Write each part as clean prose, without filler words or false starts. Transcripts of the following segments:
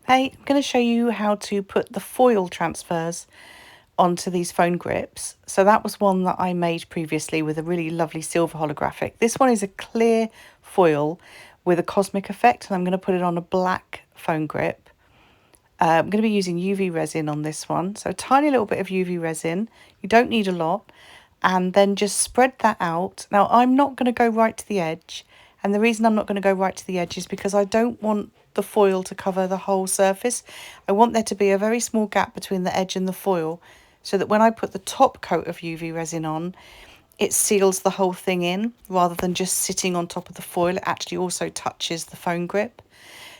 Hey, I'm going to show you how to put the foil transfers onto these phone grips. So that was one that I made previously with a really lovely silver holographic. This one is a clear foil with a cosmic effect, and I'm going to put it on a black phone grip. I'm going to be using UV resin on this one, so a tiny little bit of UV resin. You don't need a lot, and then just spread that out. Now I'm not going to go right to the edge, and the reason I'm not going to go right to the edge is because I don't want the foil to cover the whole surface. I want there to be a very small gap between the edge and the foil, so that when I put the top coat of UV resin on, it seals the whole thing in rather than just sitting on top of the foil. It actually also touches the phone grip.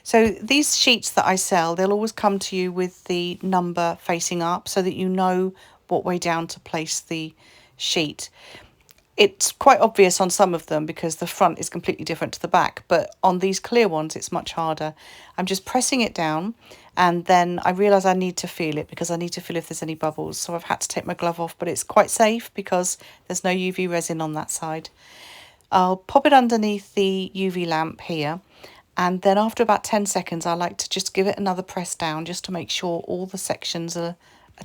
So these sheets that I sell, they'll always come to you with the number facing up so that you know what way down to place the sheet. It's quite obvious on some of them because the front is completely different to the back, but on these clear ones it's much harder. I'm just pressing it down, and then I realise I need to feel it because I need to feel if there's any bubbles, so I've had to take my glove off, but it's quite safe because there's no UV resin on that side. I'll pop it underneath the UV lamp here, and then after about 10 seconds I like to just give it another press down just to make sure all the sections are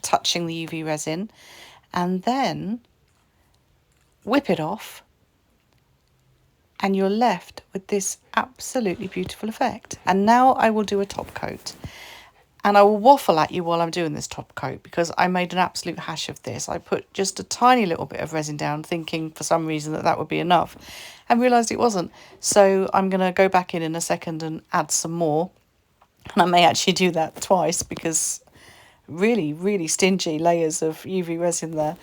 touching the UV resin, and then whip it off, and you're left with this absolutely beautiful effect. And now I will do a top coat, and I will waffle at you while I'm doing this top coat because I made an absolute hash of this. I put just a tiny little bit of resin down thinking for some reason that that would be enough, and realised it wasn't. So I'm going to go back in a second and add some more, and I may actually do that twice because really stingy layers of UV resin there.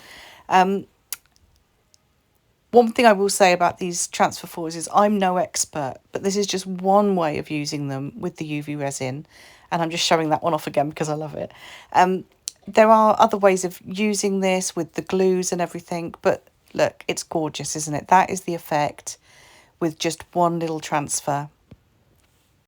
One thing I will say about these transfer foils is I'm no expert, but this is just one way of using them with the UV resin, and I'm just showing that one off again because I love it. There are other ways of using this with the glues and everything, but look, it's gorgeous, isn't it? That is the effect with just one little transfer.